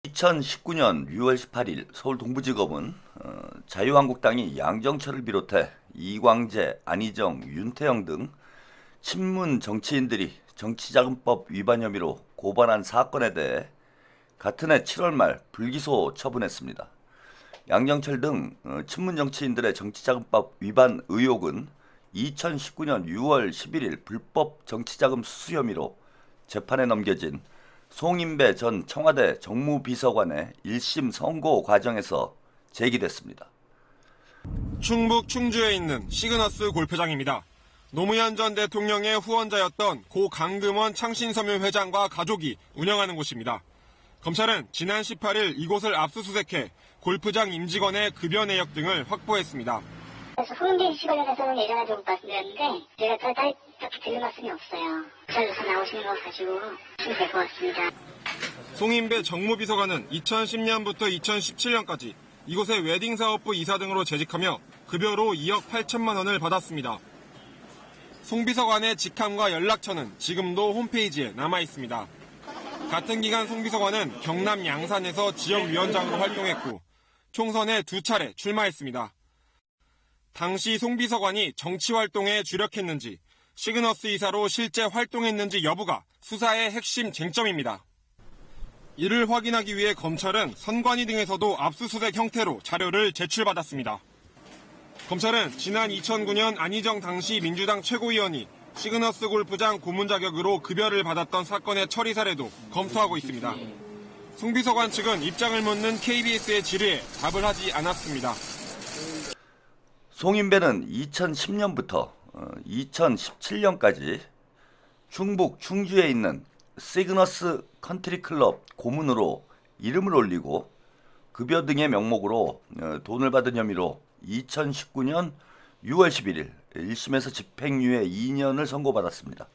2019년 6월 18일 서울 동부지검은 자유한국당이 양정철을 비롯해 이광재, 안희정, 윤태영 등 친문 정치인들이 정치자금법 위반 혐의로 고발한 사건에 대해 같은 해 7월 말 불기소 처분했습니다. 양정철 등 친문 정치인들의 정치자금법 위반 의혹은 2019년 6월 11일 불법 정치자금 수수 혐의로 재판에 넘겨진 송인배 전 청와대 정무비서관의 1심 선고 과정에서 제기됐습니다. 충북 충주에 있는 시그너스 골프장입니다. 노무현 전 대통령의 후원자였던 고 강금원 창신섬유 회장과 가족이 운영하는 곳입니다. 검찰은 지난 18일 이곳을 압수수색해 골프장 임직원의 급여 내역 등을 확보했습니다. 그래서 송인배 씨 관련해서는 예전에 좀 말씀드렸는데 제가 딱히 들은 말씀이 없어요. 경찰서 나오시는 거 가지고 하시면 될 것 같습니다. 송인배 정무비서관은 2010년부터 2017년까지 이곳의 웨딩사업부 이사 등으로 재직하며 급여로 2억 8천만 원을 받았습니다. 송 비서관의 직함과 연락처는 지금도 홈페이지에 남아 있습니다. 같은 기간 송 비서관은 경남 양산에서 지역위원장으로 활동했고 총선에 2차례 출마했습니다. 당시 송 비서관이 정치활동에 주력했는지 시그너스 이사로 실제 활동했는지 여부가 수사의 핵심 쟁점입니다. 이를 확인하기 위해 검찰은 선관위 등에서도 압수수색 형태로 자료를 제출받았습니다. 검찰은 지난 2009년 안희정 당시 민주당 최고위원이 시그너스 골프장 고문 자격으로 급여를 받았던 사건의 처리 사례도 검토하고 있습니다. 송 비서관 측은 입장을 묻는 KBS의 질의에 답을 하지 않았습니다. 송인배는 2010년부터 2017년까지 충북 충주에 있는 시그너스 컨트리클럽 고문으로 이름을 올리고 급여 등의 명목으로 돈을 받은 혐의로 2019년 6월 11일 1심에서 집행유예 2년을 선고받았습니다.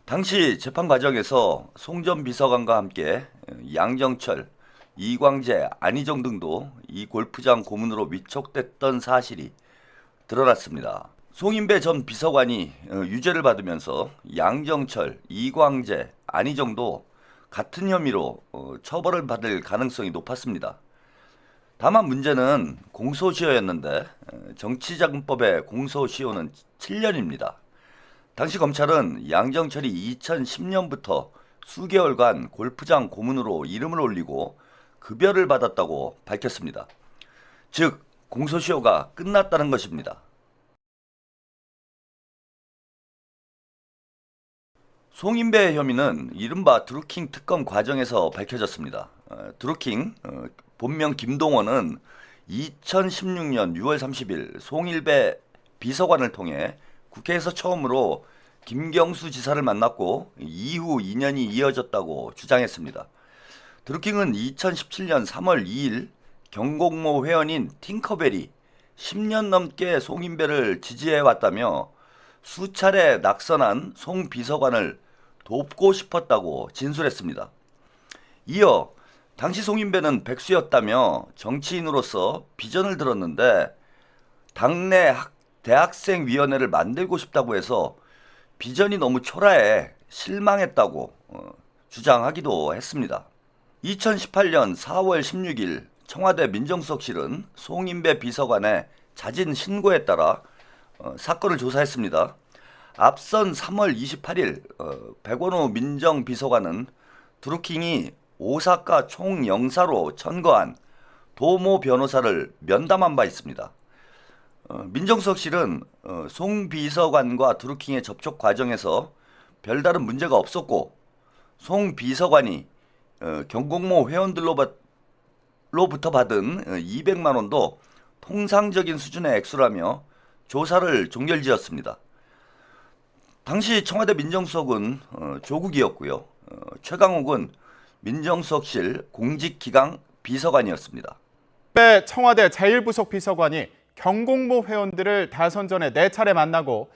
당시 재판 과정에서 송 전 비서관과 함께 양정철, 이광재, 안희정 등도 이 골프장 고문으로 위촉됐던 사실이 드러났습니다. 송인배 전 비서관이 유죄를 받으면서 양정철, 이광재, 안희정도 같은 혐의로 처벌을 받을 가능성이 높았습니다. 다만 문제는 공소시효였는데 정치자금법의 공소시효는 7년입니다. 당시 검찰은 양정철이 2010년부터 수개월간 골프장 고문으로 이름을 올리고 급여를 받았다고 밝혔습니다. 즉 공소시효가 끝났다는 것입니다. 송인배 혐의는 이른바 드루킹 특검 과정에서 밝혀졌습니다. 드루킹 본명 김동원은 2016년 6월 30일 송일배 비서관을 통해 국회에서 처음으로 김경수 지사를 만났고 이후 인연이 이어졌다고 주장했습니다. 드루킹은 2017년 3월 2일 경공모 회원인 팅커벨이 10년 넘게 송인배를 지지해왔다며 수차례 낙선한 송 비서관을 돕고 싶었다고 진술했습니다. 이어 당시 송인배는 백수였다며 정치인으로서 비전을 들었는데 당내 대학생위원회를 만들고 싶다고 해서 비전이 너무 초라해 실망했다고 주장하기도 했습니다. 2018년 4월 16일 청와대 민정수석실은 송인배 비서관의 자진 신고에 따라 사건을 조사했습니다. 앞선 3월 28일 백원호 민정비서관은 드루킹이 오사카 총영사로 천거한 도모 변호사를 면담한 바 있습니다. 민정수석실은 송 비서관과 드루킹의 접촉 과정에서 별다른 문제가 없었고 송 비서관이 경공모 회원들로부터 받은 200만 원도 통상적인 수준의 액수라며 조사를 종결지었습니다. 당시 청와대 민정수석은 조국이었고요. 최강욱은 민정수석실 공직기강 비서관이었습니다. 청와대 제1부속 비서관이 경공모 회원들을 대선 전에 4차례 만나고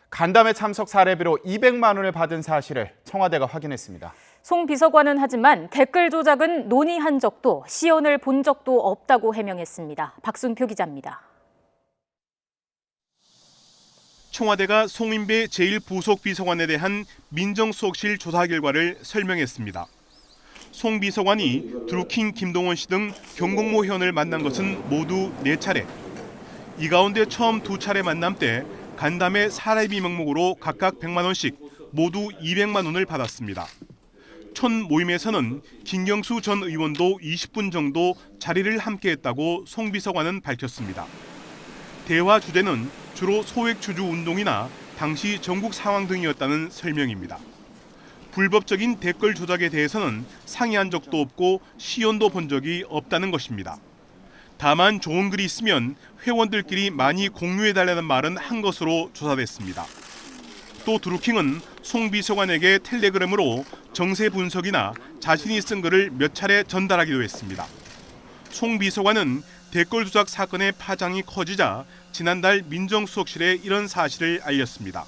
간담회 참석 사례비로 200만 원을 받은 사실을 청와대가 확인했습니다. 송 비서관은 하지만 댓글 조작은 논의한 적도 시연을 본 적도 없다고 해명했습니다. 박순표 기자입니다. 청와대가 송인배 제1부속 비서관에 대한 민정수석실 조사 결과를 설명했습니다. 송 비서관이 드루킹 김동원 씨 등 경공모 회원을 만난 것은 모두 4차례. 이 가운데 처음 2차례 만남 때 간담회 사례비 명목으로 각각 100만 원씩 모두 200만 원을 받았습니다. 첫 모임에서는 김경수 전 의원도 20분 정도 자리를 함께했다고 송 비서관은 밝혔습니다. 대화 주제는 주로 소액 주주 운동이나 당시 전국 상황 등이었다는 설명입니다. 불법적인 댓글 조작에 대해서는 상의한 적도 없고 시연도 본 적이 없다는 것입니다. 다만 좋은 글이 있으면 회원들끼리 많이 공유해달라는 말은 한 것으로 조사됐습니다. 또 드루킹은 송 비서관에게 텔레그램으로 정세 분석이나 자신이 쓴 글을 몇 차례 전달하기도 했습니다. 송 비서관은 댓글 조작 사건의 파장이 커지자 지난달 민정수석실에 이런 사실을 알렸습니다.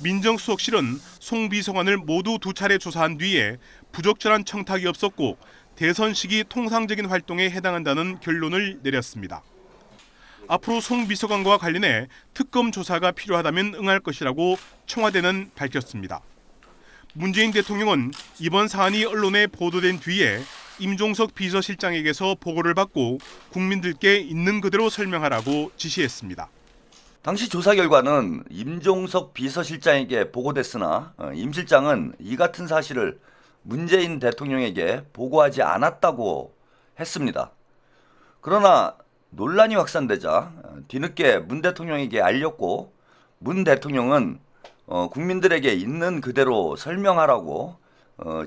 민정수석실은 송 비서관을 모두 2차례 조사한 뒤에 부적절한 청탁이 없었고 대선 시기 통상적인 활동에 해당한다는 결론을 내렸습니다. 앞으로 송 비서관과 관련해 특검 조사가 필요하다면 응할 것이라고 청와대는 밝혔습니다. 문재인 대통령은 이번 사안이 언론에 보도된 뒤에 임종석 비서실장에게서 보고를 받고 국민들께 있는 그대로 설명하라고 지시했습니다. 당시 조사 결과는 임종석 비서실장에게 보고됐으나 임 실장은 이 같은 사실을 문재인 대통령에게 보고하지 않았다고 했습니다. 그러나 논란이 확산되자 뒤늦게 문 대통령에게 알렸고 문 대통령은 국민들에게 있는 그대로 설명하라고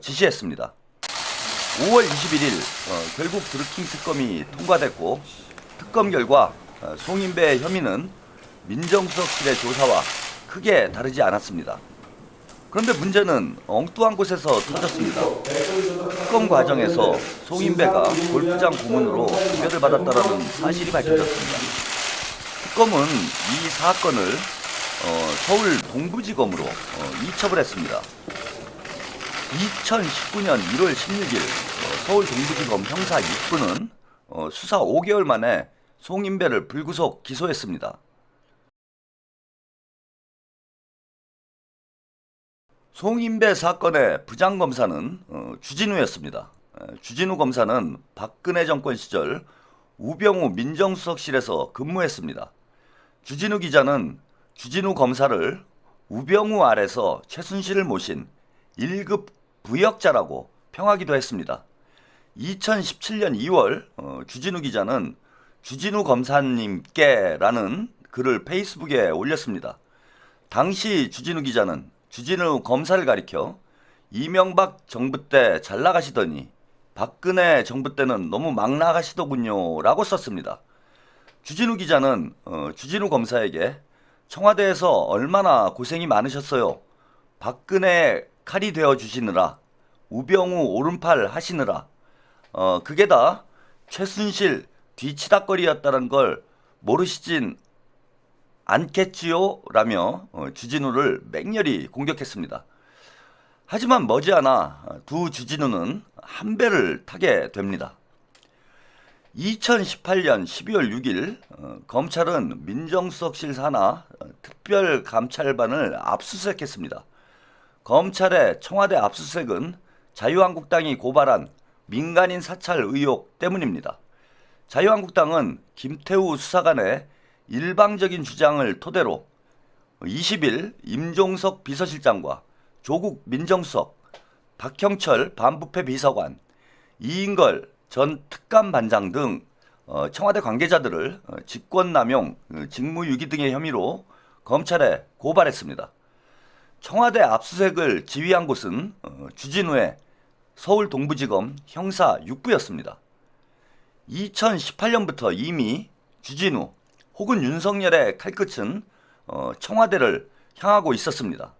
지시했습니다. 5월 21일 결국 드루킹 특검이 통과됐고 특검 결과 송인배 혐의는 민정수석실의 조사와 크게 다르지 않았습니다. 그런데 문제는 엉뚱한 곳에서 터졌습니다. 특검 과정에서 송인배가 골프장 고문으로 급여를 받았다는 사실이 밝혀졌습니다. 특검은 이 사건을 서울 동부지검으로 이첩을 했습니다. 2019년 1월 16일 서울 동부지검 형사 6부는 수사 5개월 만에 송인배를 불구속 기소했습니다. 송인배 사건의 부장검사는 주진우였습니다. 주진우 검사는 박근혜 정권 시절 우병우 민정수석실에서 근무했습니다. 주진우 기자는 주진우 검사를 우병우 아래서 최순실을 모신 1급 부역자라고 평하기도 했습니다. 2017년 2월 주진우 기자는 주진우 검사님께라는 글을 페이스북에 올렸습니다. 당시 주진우 기자는 주진우 검사를 가리켜 이명박 정부 때 잘 나가시더니 박근혜 정부 때는 너무 막 나가시더군요 라고 썼습니다. 주진우 기자는 주진우 검사에게 청와대에서 얼마나 고생이 많으셨어요. 박근혜 칼이 되어주시느라 우병우 오른팔 하시느라 그게 다 최순실 뒤치다거리였다는 걸 모르시진 않겠지요? 라며 주진우를 맹렬히 공격했습니다. 하지만 머지않아 두 주진우는 한 배를 타게 됩니다. 2018년 12월 6일 검찰은 민정수석실 산하 특별감찰반을 압수수색했습니다. 검찰의 청와대 압수수색은 자유한국당이 고발한 민간인 사찰 의혹 때문입니다. 자유한국당은 김태우 수사관의 일방적인 주장을 토대로 20일 임종석 비서실장과 조국 민정수석, 박형철 반부패 비서관, 이인걸 전 특감반장 등 청와대 관계자들을 직권남용, 직무유기 등의 혐의로 검찰에 고발했습니다. 청와대 압수수색을 지휘한 곳은 주진우의 서울 동부지검 형사 6부였습니다. 2018년부터 이미 주진우 혹은 윤석열의 칼끝은 청와대를 향하고 있었습니다.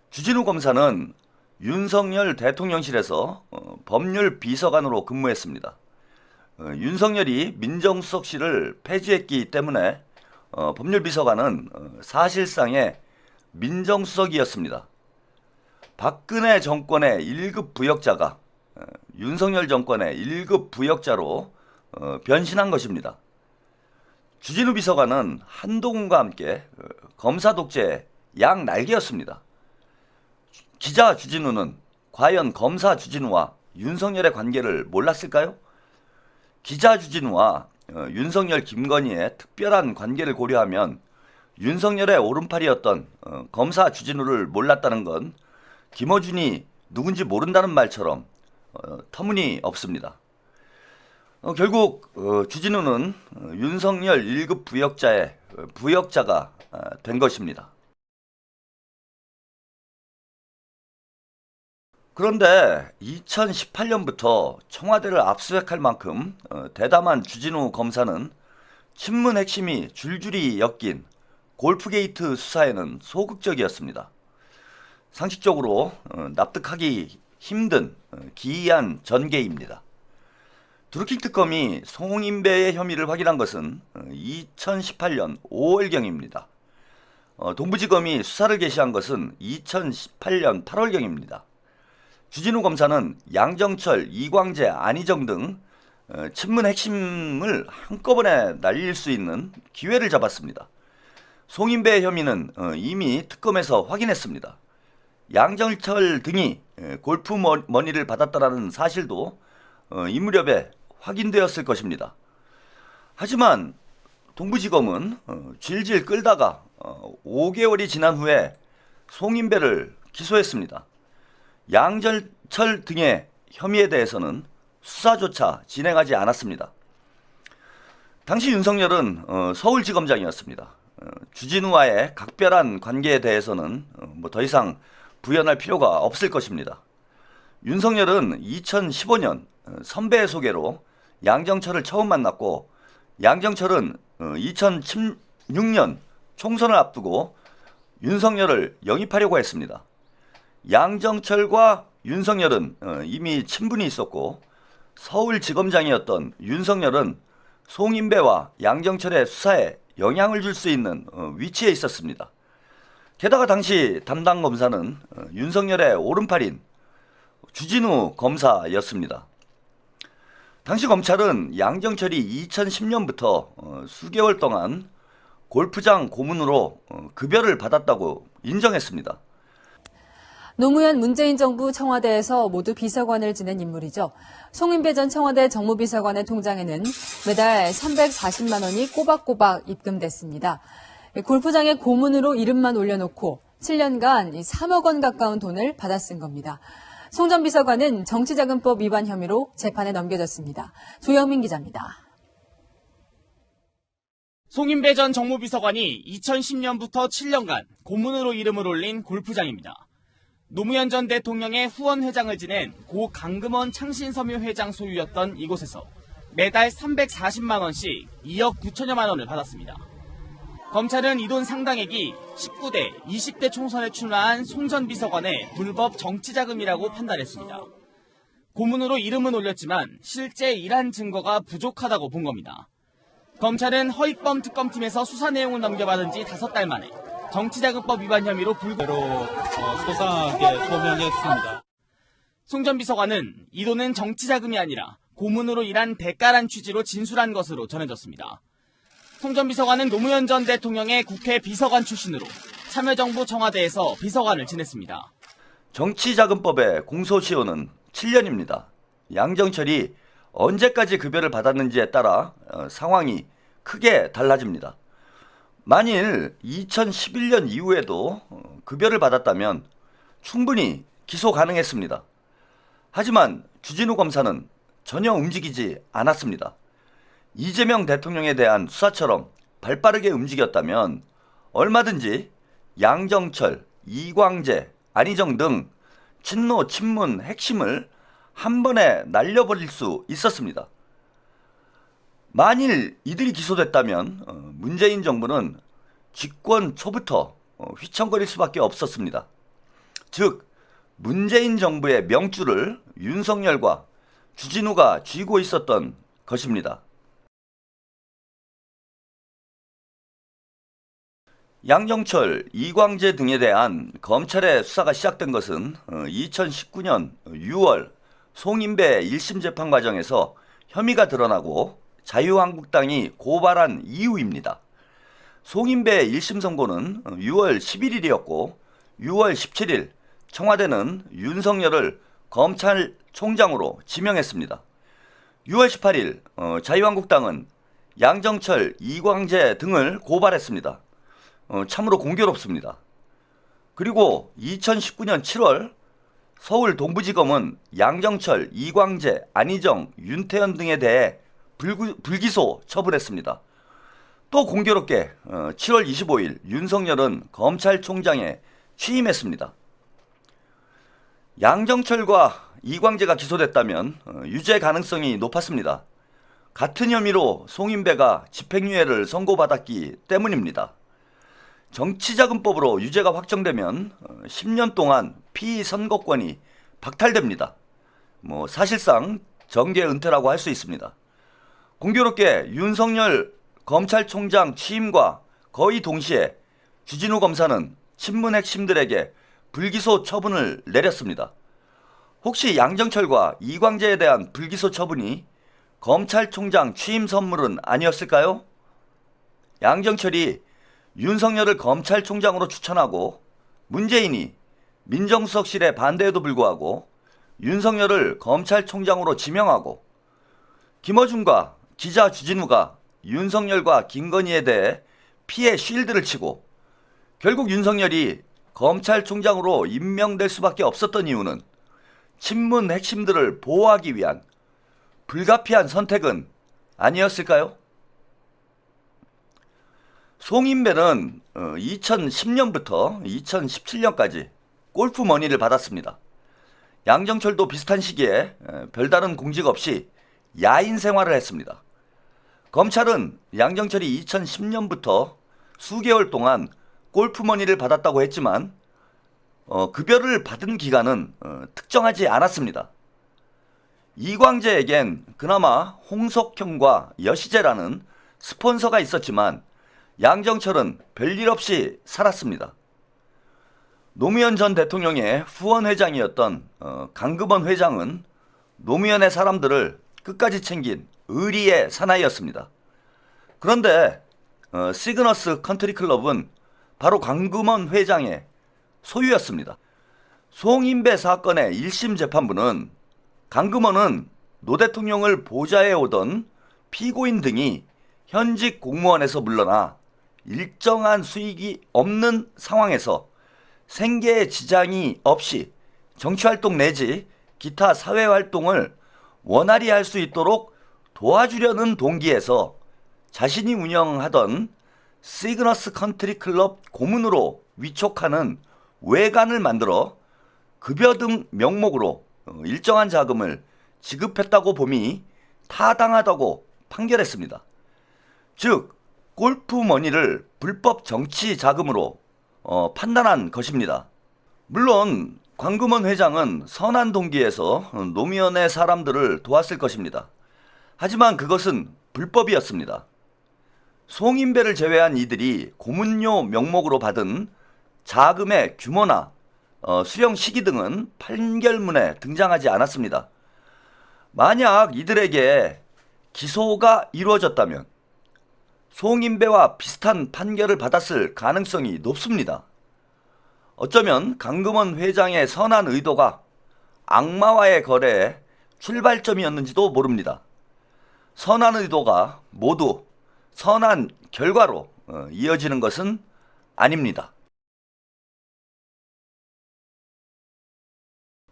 주진우 검사는 윤석열 대통령실에서 법률 비서관으로 근무했습니다. 윤석열이 민정수석실을 폐지했기 때문에 법률 비서관은 사실상의 민정수석이었습니다. 박근혜 정권의 1급 부역자가 윤석열 정권의 1급 부역자로 변신한 것입니다. 주진우 비서관은 한동훈과 함께 검사 독재의 양 날개였습니다. 기자 주진우는 과연 검사 주진우와 윤석열의 관계를 몰랐을까요? 기자 주진우와 윤석열 김건희의 특별한 관계를 고려하면 윤석열의 오른팔이었던 검사 주진우를 몰랐다는 건 김어준이 누군지 모른다는 말처럼 터무니없습니다. 결국 주진우는 윤석열 1급 부역자의 부역자가 된 것입니다. 그런데 2018년부터 청와대를 압수수색할 만큼 대담한 주진우 검사는 친문 핵심이 줄줄이 엮인 골프게이트 수사에는 소극적이었습니다. 상식적으로 납득하기 힘든 기이한 전개입니다. 드루킹 특검이 송임배의 혐의를 확인한 것은 2018년 5월경입니다. 동부지검이 수사를 개시한 것은 2018년 8월경입니다. 주진우 검사는 양정철, 이광재, 안희정 등 친문 핵심을 한꺼번에 날릴 수 있는 기회를 잡았습니다. 송임배의 혐의는 이미 특검에서 확인했습니다. 양정철 등이 골프 머니를 받았다는 사실도 이 무렵에 확인되었을 것입니다. 하지만 동부지검은 질질 끌다가 5개월이 지난 후에 송임배를 기소했습니다. 양정철 등의 혐의에 대해서는 수사조차 진행하지 않았습니다. 당시 윤석열은 서울지검장이었습니다. 주진우와의 각별한 관계에 대해서는 더 이상 부연할 필요가 없을 것입니다. 윤석열은 2015년 선배의 소개로 양정철을 처음 만났고 양정철은 2016년 총선을 앞두고 윤석열을 영입하려고 했습니다. 양정철과 윤석열은 이미 친분이 있었고 서울지검장이었던 윤석열은 송임배와 양정철의 수사에 영향을 줄 수 있는 위치에 있었습니다. 게다가 당시 담당 검사는 윤석열의 오른팔인 주진우 검사였습니다. 당시 검찰은 양정철이 2010년부터 수개월 동안 골프장 고문으로 급여를 받았다고 인정했습니다. 노무현 문재인 정부 청와대에서 모두 비서관을 지낸 인물이죠. 송임배 전 청와대 정무비서관의 통장에는 매달 340만 원이 꼬박꼬박 입금됐습니다. 골프장에 고문으로 이름만 올려놓고 7년간 3억 원 가까운 돈을 받아 쓴 겁니다. 송 전 비서관은 정치자금법 위반 혐의로 재판에 넘겨졌습니다. 조영민 기자입니다. 송임배 전 정무비서관이 2010년부터 7년간 고문으로 이름을 올린 골프장입니다. 노무현 전 대통령의 후원 회장을 지낸 고 강금원 창신섬유 회장 소유였던 이곳에서 매달 340만 원씩 2억 9천여만 원을 받았습니다. 검찰은 이 돈 상당액이 19대, 20대 총선에 출마한 송 전 비서관의 불법 정치자금이라고 판단했습니다. 고문으로 이름은 올렸지만 실제 일한 증거가 부족하다고 본 겁니다. 검찰은 허익범 특검팀에서 수사 내용을 넘겨받은 지 5달 만에 정치자금법 위반 혐의로 불구로 소상하게 소명했습니다. 송 전 비서관은 이 돈은 정치자금이 아니라 고문으로 일한 대가란 취지로 진술한 것으로 전해졌습니다. 송 전 비서관은 노무현 전 대통령의 국회 비서관 출신으로 참여정부 청와대에서 비서관을 지냈습니다. 정치자금법의 공소시효는 7년입니다. 양정철이 언제까지 급여를 받았는지에 따라 상황이 크게 달라집니다. 만일 2011년 이후에도 급여를 받았다면 충분히 기소 가능했습니다. 하지만 주진우 검사는 전혀 움직이지 않았습니다. 이재명 대통령에 대한 수사처럼 발빠르게 움직였다면 얼마든지 양정철, 이광재, 안희정 등 친노, 친문 핵심을 한 번에 날려버릴 수 있었습니다. 만일 이들이 기소됐다면 문재인 정부는 집권 초부터 휘청거릴 수밖에 없었습니다. 즉 문재인 정부의 명줄을 윤석열과 주진우가 쥐고 있었던 것입니다. 양정철, 이광재 등에 대한 검찰의 수사가 시작된 것은 2019년 6월 송임배 1심 재판 과정에서 혐의가 드러나고 자유한국당이 고발한 이후입니다. 송임배 1심 선고는 6월 11일이었고 6월 17일 청와대는 윤석열을 검찰 총장으로 지명했습니다. 6월 18일 자유한국당은 양정철, 이광재 등을 고발했습니다. 참으로 공교롭습니다. 그리고 2019년 7월 서울 동부지검은 양정철, 이광재, 안희정, 윤태현 등에 대해 불기소 처분했습니다. 또 공교롭게 7월 25일 윤석열은 검찰총장에 취임했습니다. 양정철과 이광재가 기소됐다면 유죄 가능성이 높았습니다. 같은 혐의로 송인배가 집행유예를 선고받았기 때문입니다. 정치자금법으로 유죄가 확정되면 10년 동안 피의 선거권이 박탈됩니다. 사실상 정계 은퇴라고 할 수 있습니다. 공교롭게 윤석열 검찰총장 취임과 거의 동시에 주진우 검사는 친문 핵심들에게 불기소 처분을 내렸습니다. 혹시 양정철과 이광재에 대한 불기소 처분이 검찰총장 취임 선물은 아니었을까요? 양정철이 윤석열을 검찰총장으로 추천하고 문재인이 민정수석실의 반대에도 불구하고 윤석열을 검찰총장으로 지명하고 김어준과 기자 주진우가 윤석열과 김건희에 대해 피해 쉴드를 치고 결국 윤석열이 검찰총장으로 임명될 수밖에 없었던 이유는 친문 핵심들을 보호하기 위한 불가피한 선택은 아니었을까요? 송인배는 2010년부터 2017년까지 골프머니를 받았습니다. 양정철도 비슷한 시기에 별다른 공직 없이 야인 생활을 했습니다. 검찰은 양정철이 2010년부터 수개월 동안 골프머니를 받았다고 했지만 급여를 받은 기간은 특정하지 않았습니다. 이광재에겐 그나마 홍석형과 여시재라는 스폰서가 있었지만 양정철은 별일 없이 살았습니다. 노무현 전 대통령의 후원회장이었던 강금원 회장은 노무현의 사람들을 끝까지 챙긴 의리의 사나이였습니다. 그런데 시그너스 컨트리클럽은 바로 강금원 회장의 소유였습니다. 송인배 사건의 1심 재판부는 강금원은 노 대통령을 보좌해 오던 피고인 등이 현직 공무원에서 물러나 일정한 수익이 없는 상황에서 생계에 지장이 없이 정치활동 내지 기타 사회활동을 원활히 할 수 있도록 도와주려는 동기에서 자신이 운영하던 시그너스 컨트리 클럽 고문으로 위촉하는 외관을 만들어 급여 등 명목으로 일정한 자금을 지급했다고 봄이 타당하다고 판결했습니다. 즉 골프머니를 불법 정치 자금으로 판단한 것입니다. 물론 강금원 회장은 선한 동기에서 노무현의 사람들을 도왔을 것입니다. 하지만 그것은 불법이었습니다. 송인배를 제외한 이들이 고문료 명목으로 받은 자금의 규모나 수령 시기 등은 판결문에 등장하지 않았습니다. 만약 이들에게 기소가 이루어졌다면 송인배와 비슷한 판결을 받았을 가능성이 높습니다. 어쩌면 강금원 회장의 선한 의도가 악마와의 거래의 출발점이었는지도 모릅니다. 선한 의도가 모두 선한 결과로 이어지는 것은 아닙니다.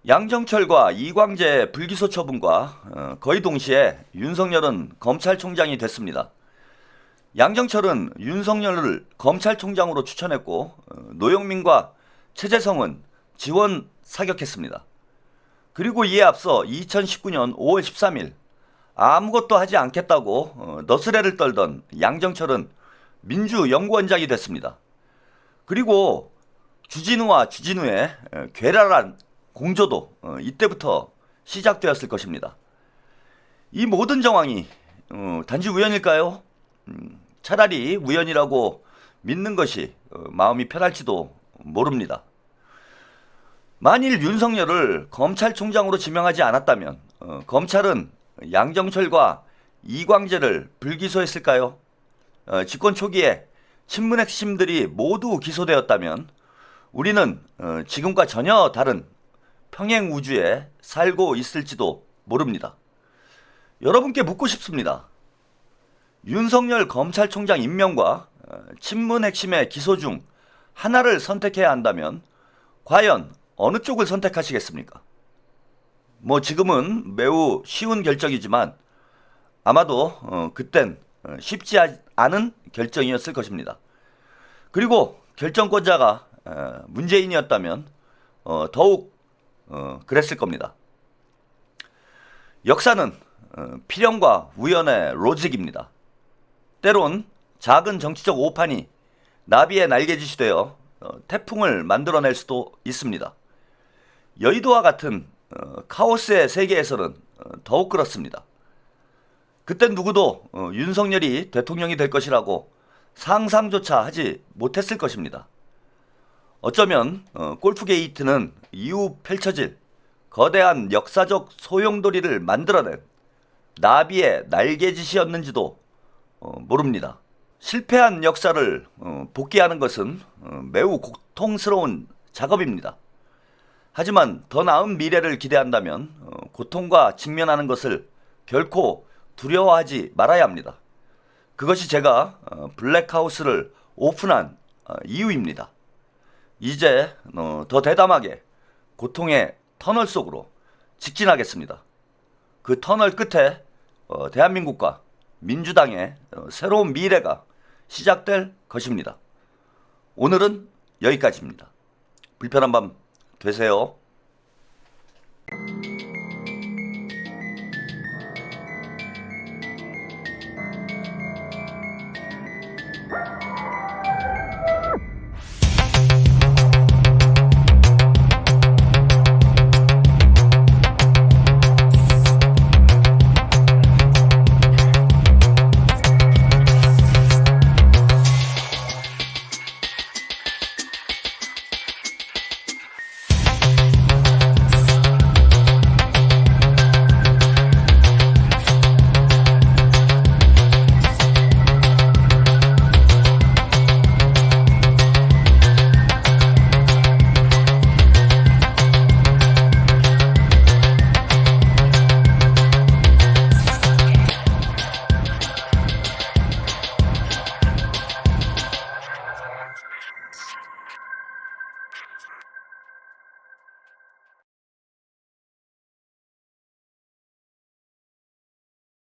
양정철과 이광재 불기소 처분과 거의 동시에 윤석열은 검찰총장이 됐습니다. 양정철은 윤석열을 검찰총장으로 추천했고 노영민과 최재성은 지원 사격했습니다. 그리고 이에 앞서 2019년 5월 13일 아무것도 하지 않겠다고 너스레를 떨던 양정철은 민주연구원장이 됐습니다. 그리고 주진우와 주진우의 괴랄한 공조도 이때부터 시작되었을 것입니다. 이 모든 정황이 단지 우연일까요? 차라리 우연이라고 믿는 것이 마음이 편할지도 모릅니다. 만일 윤석열을 검찰총장으로 지명하지 않았다면 검찰은 양정철과 이광재를 불기소했을까요? 집권 초기에 친문 핵심들이 모두 기소되었다면 우리는 지금과 전혀 다른 평행 우주에 살고 있을지도 모릅니다. 여러분께 묻고 싶습니다. 윤석열 검찰총장 임명과 친문 핵심의 기소 중 하나를 선택해야 한다면 과연 어느 쪽을 선택하시겠습니까? 뭐 지금은 매우 쉬운 결정이지만 아마도 그땐 쉽지 않은 결정이었을 것입니다. 그리고 결정권자가 문재인이었다면 더욱 그랬을 겁니다. 역사는 필연과 우연의 로직입니다. 때론 작은 정치적 오판이 나비의 날개짓이 되어 태풍을 만들어낼 수도 있습니다. 여의도와 같은 카오스의 세계에서는 더욱 그렇습니다. 그땐 누구도 윤석열이 대통령이 될 것이라고 상상조차 하지 못했을 것입니다. 어쩌면 골프 게이트는 이후 펼쳐질 거대한 역사적 소용돌이를 만들어낸 나비의 날개짓이었는지도 모릅니다. 실패한 역사를 복귀하는 것은 매우 고통스러운 작업입니다. 하지만 더 나은 미래를 기대한다면 고통과 직면하는 것을 결코 두려워하지 말아야 합니다. 그것이 제가 블랙하우스를 오픈한 이유입니다. 이제 더 대담하게 고통의 터널 속으로 직진하겠습니다. 그 터널 끝에 대한민국과 민주당의 새로운 미래가 시작될 것입니다. 오늘은 여기까지입니다. 불편한 밤 되세요.